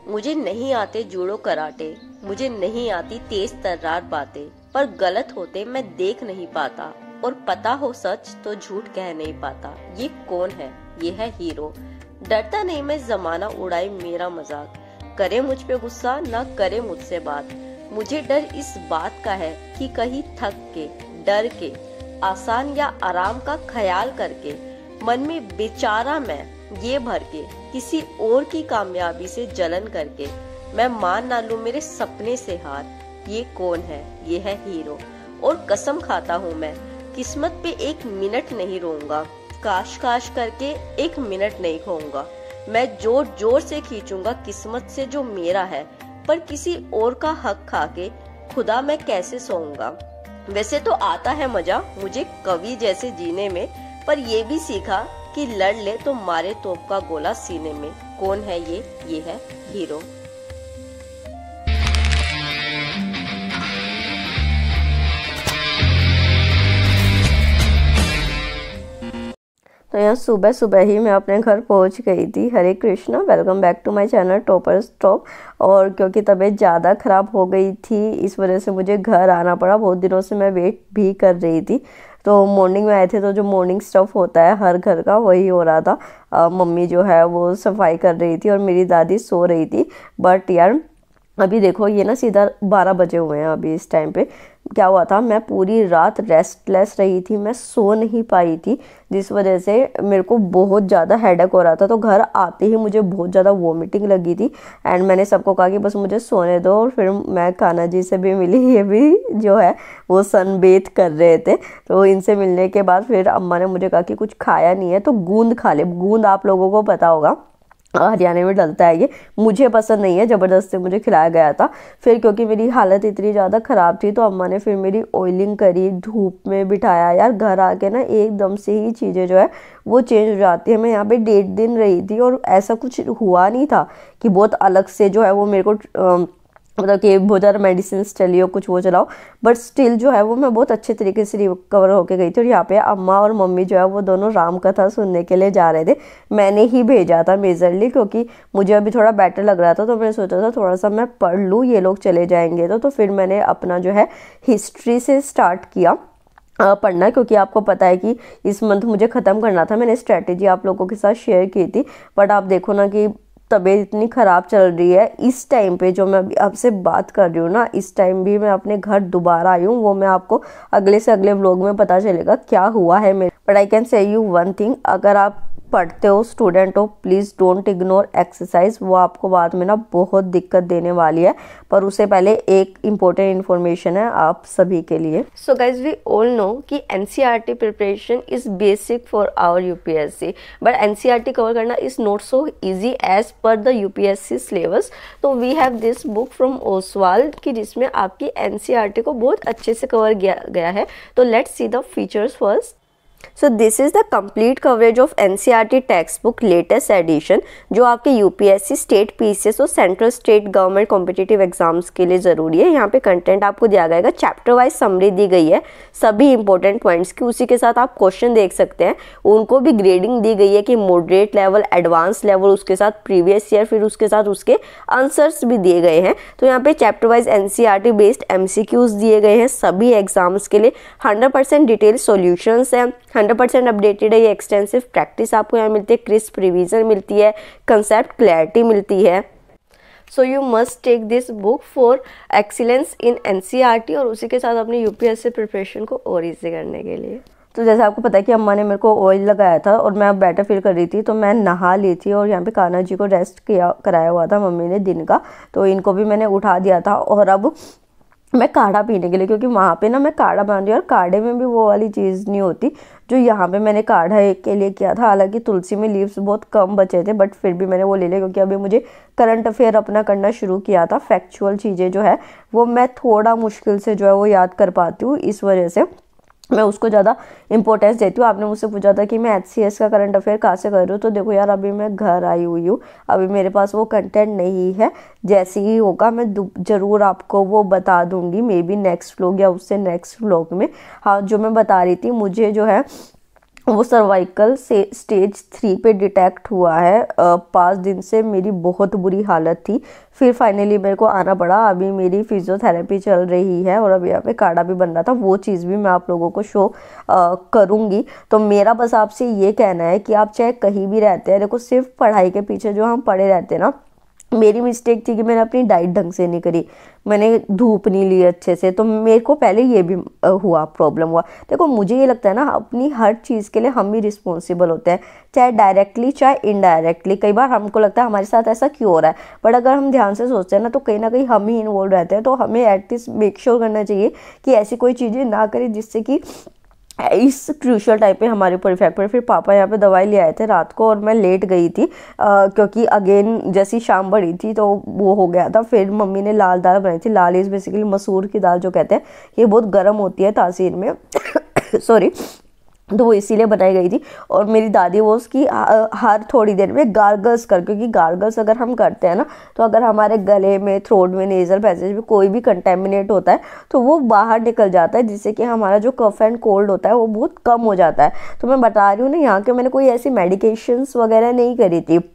मुझे नहीं आते जूडो कराटे, मुझे नहीं आती तेज तर्रार बातें, पर गलत होते मैं देख नहीं पाता, और पता हो सच तो झूठ कह नहीं पाता। ये कौन है? ये है हीरो। डरता नहीं मैं जमाना उड़ाए मेरा मजाक, करे मुझ पे गुस्सा ना करे मुझसे बात। मुझे डर इस बात का है कि कहीं थक के, डर के, आसान या आराम का ख्याल करके, मन में बेचारा मैं ये भर के, किसी और की कामयाबी से जलन करके, मैं मान ना लूं मेरे सपने से हार। ये कौन है? ये है हीरो। और कसम खाता हूँ मैं किस्मत पे एक मिनट नहीं रोऊंगा, काश काश करके एक मिनट नहीं खोऊंगा। मैं जोर जोर से खींचूंगा किस्मत से जो मेरा है, पर किसी और का हक खाके खुदा मैं कैसे सोऊंगा। वैसे तो आता है मजा मुझे कवि जैसे जीने में, पर ये भी सीखा कि लड़ ले तो मारे तोप का गोला सीने में। कौन है ये? ये है हीरो। तो यहाँ सुबह सुबह ही मैं अपने घर पहुँच गई थी। Hare Krishna, welcome back to my channel toppers top. और क्योंकि तबीयत ज़्यादा ख़राब हो गई थी, इस वजह से मुझे घर आना पड़ा। बहुत दिनों से मैं वेट भी कर रही थी। तो मॉर्निंग में आए थे, तो जो मॉर्निंग स्टफ़ होता है हर घर का वही हो रहा था। मम्मी जो है वो सफाई कर रही थी और मेरी दादी सो रही थी। बट यार अभी देखो ये ना सीधा 12 बजे हुए हैं अभी इस टाइम पे। क्या हुआ था, मैं पूरी रात रेस्टलेस रही थी, मैं सो नहीं पाई थी, जिस वजह से मेरे को बहुत ज़्यादा हेडेक हो रहा था। तो घर आते ही मुझे बहुत ज़्यादा वॉमिटिंग लगी थी एंड मैंने सबको कहा कि बस मुझे सोने दो। और फिर मैं कान्हा जी से भी मिली, ये भी जो है वो सनबेथ कर रहे थे। तो इनसे मिलने के बाद फिर अम्मा ने मुझे कहा कि कुछ खाया नहीं है तो गूंद खा ले। गूंद आप लोगों को पता होगा हरियाणा में डलता है, ये मुझे पसंद नहीं है, ज़बरदस्ती मुझे खिलाया गया था। फिर क्योंकि मेरी हालत इतनी ज़्यादा ख़राब थी तो अम्मा ने फिर मेरी ऑयलिंग करी, धूप में बिठाया। यार घर आके ना एकदम से ही चीज़ें जो है वो चेंज हो जाती है। मैं यहाँ पे 1.5 दिन रही थी और ऐसा कुछ हुआ नहीं था कि बहुत अलग से जो है वो मेरे को मतलब कि बहुत ज़्यादा मेडिसिन चलिए कुछ वो चलाओ, बट स्टिल जो है वो मैं बहुत अच्छे तरीके से रिकवर होके गई थी। और यहाँ पे अम्मा और मम्मी जो है वो दोनों राम कथा सुनने के लिए जा रहे थे। मैंने ही भेजा था मेजरली, क्योंकि मुझे अभी थोड़ा बेटर लग रहा था। तो मैंने सोचा था थोड़ा सा मैं पढ़ लूँ, ये लोग चले जाएंगे तो फिर मैंने अपना जो है हिस्ट्री से स्टार्ट किया पढ़ना, क्योंकि आपको पता है कि इस मंथ मुझे ख़त्म करना था। मैंने स्ट्रैटेजी आप लोगों के साथ शेयर की थी, बट आप देखो ना कि तबीयत इतनी ख़राब चल रही है। इस टाइम पे जो मैं अभी आपसे बात कर रही हूँ ना, इस टाइम भी मैं अपने घर दोबारा आई हूँ। वो मैं आपको अगले से अगले व्लॉग में पता चलेगा क्या हुआ है मेरे। But I can say you one thing, अगर आप पढ़ते हो, स्टूडेंट हो, प्लीज़ डोंट इग्नोर एक्सरसाइज। वो आपको बाद में ना बहुत दिक्कत देने वाली है। पर उससे पहले एक इम्पोर्टेंट इन्फॉर्मेशन है आप सभी के लिए। So guys we all know कि NCERT preparation is basic for our UPSC, but NCERT cover करना is not so easy as per the UPSC syllabus. तो we have this book from Oswaal की जिसमें आपकी एनसीईआरटी को बहुत अच्छे से कवर किया गया है। तो let's see the features first. So this is the complete coverage of NCERT text book latest edition, जो आपके यूपीएससी, स्टेट पीसीएस और central state government competitive exams के लिए ज़रूरी है। यहाँ पे कंटेंट आपको दिया गया है, चैप्टर वाइज समरी दी गई है सभी इंपॉर्टेंट पॉइंट्स की। उसी के साथ आप क्वेश्चन देख सकते हैं, उनको भी ग्रेडिंग दी गई है कि मॉडरेट लेवल, एडवांस लेवल, उसके साथ प्रीवियस ईयर, फिर उसके साथ उसके आंसर्स भी दिए गए हैं। तो यहाँ पे chapter wise NCERT based MCQs दिए गए हैं सभी एग्जाम्स के लिए। 100% डिटेल सॉल्यूशंस हैं, 100% अपडेटेड है। ये एक्सटेंसिव प्रैक्टिस आपको यहाँ मिलती है, क्रिस्प रिवीजन मिलती है, कंसेप्ट क्लैरिटी मिलती है। So you must take this book for excellence in NCERT और उसी के साथ अपनी यूपीएससी प्रिपरेशन को और ईजी करने के लिए। तो जैसे आपको पता है कि अम्मा ने मेरे को ऑयल लगाया था और मैं अब बेटर फील कर रही थी, तो मैं नहा ली थी। और यहाँ पे कान्हा जी को रेस्ट कराया हुआ था मम्मी ने दिन का, तो इनको भी मैंने उठा दिया था। और अब मैं काढ़ा पीने के लिए, क्योंकि वहाँ पे ना मैं काढ़ा बना रही हूँ और काढ़े में भी वो वाली चीज़ नहीं होती जो यहाँ पे मैंने काढ़ा एक के लिए किया था। हालांकि तुलसी में लीव्स बहुत कम बचे थे, बट फिर भी मैंने वो ले लिया, क्योंकि अभी मुझे करंट अफेयर अपना करना शुरू किया था। फैक्चुअल चीज़ें जो है वो मैं थोड़ा मुश्किल से जो है वो याद कर पाती हूँ, इस वजह से मैं उसको ज़्यादा इंपॉर्टेंस देती हूँ। आपने मुझसे पूछा था कि मैं एचसीएस का करंट अफेयर कहाँ से कर रही हूँ, तो देखो यार अभी मैं घर आई हुई हूँ, अभी मेरे पास वो कंटेंट नहीं है। जैसे ही होगा मैं ज़रूर आपको वो बता दूंगी, मे बी नेक्स्ट व्लॉग या उससे नेक्स्ट व्लॉग में। हाँ, जो मैं बता रही थी, मुझे जो है वो सर्वाइकल से स्टेज 3 पे डिटेक्ट हुआ है। 5 दिन से मेरी बहुत बुरी हालत थी, फिर फाइनली मेरे को आना पड़ा। अभी मेरी फिजियोथेरेपी चल रही है और अभी यहाँ पे कार्ड भी बन रहा था, वो चीज़ भी मैं आप लोगों को शो करूँगी। तो मेरा बस आपसे ये कहना है कि आप चाहे कहीं भी रहते हैं, देखो सिर्फ पढ़ाई के पीछे जो हम पड़े रहते हैं ना, मेरी मिस्टेक थी कि मैंने अपनी डाइट ढंग से नहीं करी, मैंने धूप नहीं ली अच्छे से, तो मेरे को पहले ये भी हुआ, प्रॉब्लम हुआ। देखो मुझे ये लगता है ना, अपनी हर चीज़ के लिए हम ही रिस्पॉन्सिबल होते हैं, चाहे डायरेक्टली चाहे इनडायरेक्टली। कई बार हमको लगता है हमारे साथ ऐसा क्यों हो रहा है, बट अगर हम ध्यान से सोचते हैं ना, तो कहीं ना कहीं हम ही इन्वॉल्व रहते हैं। तो हमें एटलीस्ट मेक श्योर करना चाहिए कि ऐसी कोई चीज़ें ना करें जिससे कि इस क्रूशल टाइम पे हमारे ऊपर इफेक्ट पड़े। फिर पापा यहाँ पे दवाई ले आए थे रात को और मैं लेट गई थी, क्योंकि अगेन जैसी शाम बढ़ी थी तो वो हो गया था। फिर मम्मी ने लाल दाल बनाई थी। लाल इज बेसिकली मसूर की दाल जो कहते हैं, ये बहुत गर्म होती है तासीर में सॉरी, तो वो इसीलिए बनाई गई थी। और मेरी दादी वो उसकी हर थोड़ी देर में गार्गल्स क्योंकि गार्गल्स अगर हम करते हैं ना, तो अगर हमारे गले में, थ्रोट में, नेजल पैसेज में कोई भी कंटेमिनेट होता है तो वो बाहर निकल जाता है, जिससे कि हमारा जो कफ एंड कोल्ड होता है वो बहुत कम हो जाता है। तो मैं बता रही हूँ ना, यहाँ के मैंने कोई ऐसी मेडिकेशंस वगैरह नहीं करी थी,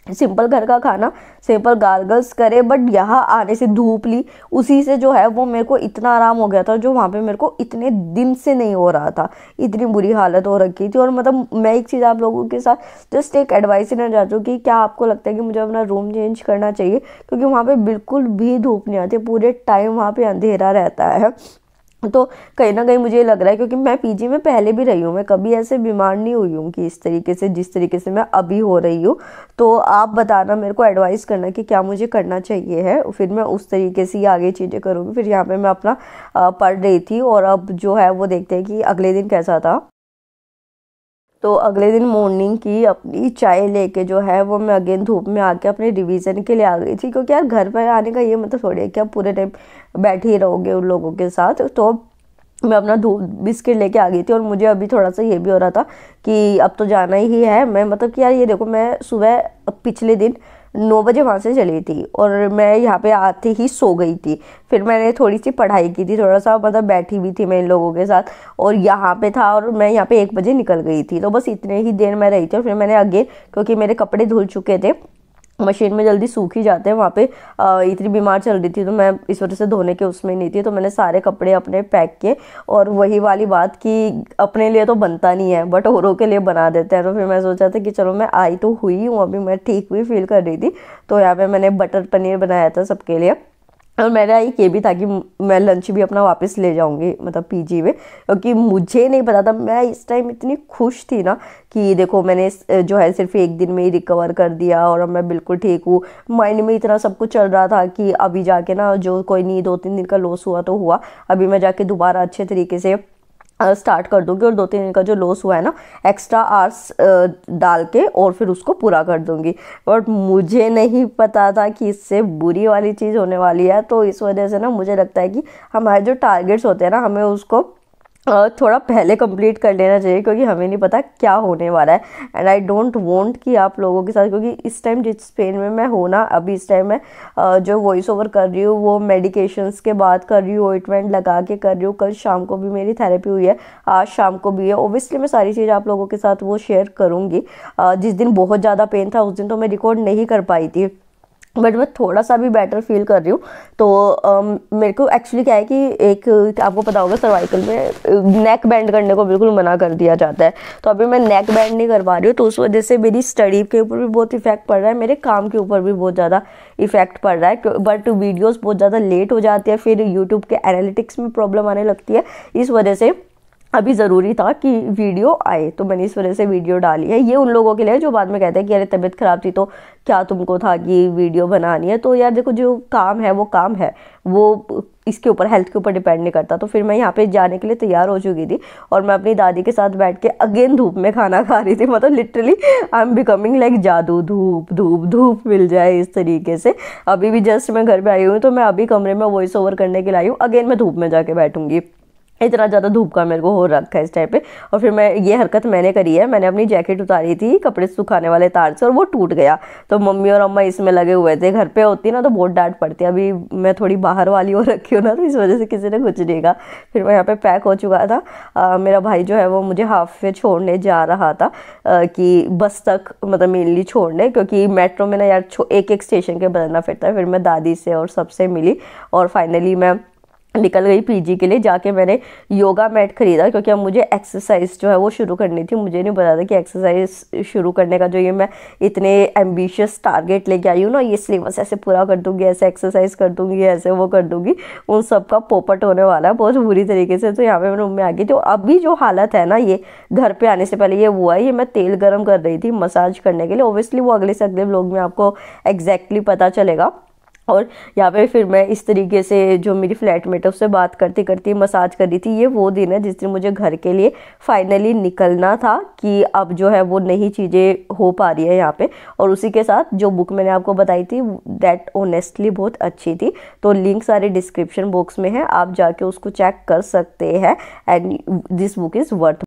सिंपल घर का खाना, सिंपल गार्गल्स करे। बट यहाँ आने से धूप ली, उसी से जो है वो मेरे को इतना आराम हो गया था, जो वहाँ पे मेरे को इतने दिन से नहीं हो रहा था। इतनी बुरी हालत हो रखी थी। और मतलब मैं एक चीज़ आप लोगों के साथ जस्ट एक एडवाइस देना चाहती हूँ कि क्या आपको लगता है कि मुझे अपना रूम चेंज करना चाहिए, क्योंकि वहाँ पर बिल्कुल भी धूप नहीं आती, पूरे टाइम वहाँ पर अंधेरा रहता है। तो कहीं ना कहीं मुझे लग रहा है, क्योंकि मैं पीजी में पहले भी रही हूँ, मैं कभी ऐसे बीमार नहीं हुई हूँ कि इस तरीके से, जिस तरीके से मैं अभी हो रही हूँ। तो आप बताना, मेरे को एडवाइस करना कि क्या मुझे करना चाहिए है, फिर मैं उस तरीके से ही आगे चीज़ें करूँगी। फिर यहाँ पे मैं अपना पढ़ रही थी और अब जो है वो देखते हैं कि अगले दिन कैसा था। तो अगले दिन मॉर्निंग की अपनी चाय लेके जो है वो मैं अगेन धूप में आके अपने रिवीजन के लिए आ गई थी, क्योंकि यार घर पर आने का ये मतलब थोड़ी है कि आप पूरे टाइम बैठे ही रहोगे उन लोगों के साथ। तो मैं अपना धूप बिस्किट लेके आ गई थी और मुझे अभी थोड़ा सा ये भी हो रहा था कि अब तो जाना ही है। मैं मतलब कि यार ये देखो, मैं सुबह पिछले दिन 9 बजे वहाँ से चली थी और मैं यहाँ पे आते ही सो गई थी। फिर मैंने थोड़ी सी पढ़ाई की थी, थोड़ा सा मतलब बैठी भी थी मैं इन लोगों के साथ, और यहाँ पे था और मैं यहाँ पे 1 बजे निकल गई थी। तो बस इतने ही देर मैं रही थी। और फिर मैंने अगेन, क्योंकि मेरे कपड़े धुल चुके थे, मशीन में जल्दी सूख ही जाते हैं वहाँ पे, इतनी बीमार चल रही थी तो मैं इस वजह से धोने के उसमें नहीं थी। तो मैंने सारे कपड़े अपने पैक किए, और वही वाली बात कि अपने लिए तो बनता नहीं है बट औरों के लिए बना देते हैं। तो फिर मैं सोचा था कि चलो, मैं आई तो हुई हूँ, अभी मैं ठीक भी फील कर रही थी। तो यहाँ पे मैंने बटर पनीर बनाया था सबके लिए। और मेरा एक ये भी था कि मैं लंच भी अपना वापस ले जाऊंगी, मतलब पीजी में, क्योंकि मुझे नहीं पता था। मैं इस टाइम इतनी खुश थी ना कि देखो मैंने जो है सिर्फ 1 दिन में ही रिकवर कर दिया और अब मैं बिल्कुल ठीक हूँ। माइंड में इतना सब कुछ चल रहा था कि अभी जाके ना, जो कोई नहीं 2-3 दिन का लॉस हुआ तो हुआ, अभी मैं जाके दोबारा अच्छे तरीके से स्टार्ट कर दूंगी और 2-3 दिन का जो लॉस हुआ है ना, एक्स्ट्रा आवर्स डाल के और फिर उसको पूरा कर दूंगी। बट मुझे नहीं पता था कि इससे बुरी वाली चीज़ होने वाली है। तो इस वजह से ना मुझे लगता है कि हमारे जो टारगेट्स होते हैं ना, हमें उसको थोड़ा पहले कंप्लीट कर लेना चाहिए, क्योंकि हमें नहीं पता क्या होने वाला है। एंड आई डोंट वांट कि आप लोगों के साथ, क्योंकि इस टाइम जिस पेन में मैं हूँ ना, अभी इस टाइम मैं जो वॉइस ओवर कर रही हूँ वो मेडिकेशंस के बाद कर रही हूँ, ऑइंटमेंट लगा के कर रही हूँ। कल शाम को भी मेरी थेरेपी हुई है, आज शाम को भी है। ओब्वियसली मैं सारी चीज़ आप लोगों के साथ वो शेयर करूँगी। जिस दिन बहुत ज़्यादा पेन था उस दिन तो मैं रिकॉर्ड नहीं कर पाई थी, बट मैं थोड़ा सा भी बेटर फील कर रही हूँ। तो मेरे को एक्चुअली क्या है कि एक आपको पता होगा, सर्वाइकल में नेक बैंड करने को बिल्कुल मना कर दिया जाता है। तो अभी मैं नेक बैंड नहीं कर पा रही हूँ, तो उस वजह से मेरी स्टडी के ऊपर भी बहुत इफेक्ट पड़ रहा है, मेरे काम के ऊपर भी बहुत ज़्यादा इफेक्ट पड़ रहा है। बट वीडियोज़ बहुत ज़्यादा लेट हो जाती है, फिर यूट्यूब के एनालिटिक्स में प्रॉब्लम आने लगती है। इस वजह से अभी ज़रूरी था कि वीडियो आए, तो मैंने इस वजह से वीडियो डाली है। ये उन लोगों के लिए जो बाद में कहते हैं कि अरे तबीयत ख़राब थी तो क्या तुमको था कि वीडियो बनानी है। तो यार देखो, जो काम है वो काम है, वो इसके ऊपर, हेल्थ के ऊपर डिपेंड नहीं करता। तो फिर मैं यहाँ पे जाने के लिए तैयार हो चुकी थी और मैं अपनी दादी के साथ बैठ के अगेन धूप में खाना खा रही थी। मतलब literally I am becoming like जादू, धूप धूप धूप मिल जाए इस तरीके से। अभी भी जस्ट मैं घर पे आई हूँ, तो मैं अभी कमरे में वॉइस ओवर करने के लिए आई हूँ, अगेन मैं धूप में जाके बैठूंगी। इतना ज़्यादा धूप का मेरे को हो रखा है इस टाइम पे। और फिर मैं ये हरकत मैंने करी है, मैंने अपनी जैकेट उतारी थी कपड़े सुखाने वाले तार से और वो टूट गया। तो मम्मी और अम्मा इसमें लगे हुए थे। घर पे होती ना तो बहुत डांट पड़ती है, अभी मैं थोड़ी बाहर वाली हो रखी हूँ ना, तो इस वजह से किसी ने कुछ नहीं कहा। फिर मैं यहाँ पे पैक हो चुका था। मेरा भाई जो है वो मुझे हाफ वे छोड़ने जा रहा था कि बस तक मतलब मेनली छोड़ने, क्योंकि मेट्रो में ना यार एक एक स्टेशन के बदलना फिरता है। फिर मैं दादी से और सबसे मिली और फाइनली मैं निकल गई पीजी के लिए। जाके मैंने योगा मैट खरीदा, क्योंकि अब मुझे एक्सरसाइज जो है वो शुरू करनी थी। मुझे नहीं पता था कि एक्सरसाइज शुरू करने का जो ये मैं इतने एम्बिशियस टारगेट लेके आई हूँ ना, ये सिलेबस ऐसे पूरा कर दूंगी, ऐसे एक्सरसाइज कर दूंगी, ऐसे वो कर दूंगी, उन सब का पोपट होने वाला है बहुत बुरी तरीके से। तो यहाँ पे मैं रूम में आ गई। तो अभी जो हालत है ना, ये घर पे आने से पहले ये हुआ है। ये मैं तेल गर्म कर रही थी मसाज करने के लिए। ओब्वियसली वो अगले से अगले व्लॉग में आपको एग्जैक्टली पता चलेगा। और यहाँ पे फिर मैं इस तरीके से जो मेरी फ्लैटमेट है उससे बात करती करती मसाज कर रही थी। ये वो दिन है जिस दिन मुझे घर के लिए फाइनली निकलना था कि अब जो है वो नई चीज़ें हो पा रही है यहाँ पे। और उसी के साथ जो बुक मैंने आपको बताई थी दैट ऑनेस्टली बहुत अच्छी थी। तो लिंक सारे डिस्क्रिप्शन बॉक्स में है, आप जाके उसको चेक कर सकते हैं। And this book is worth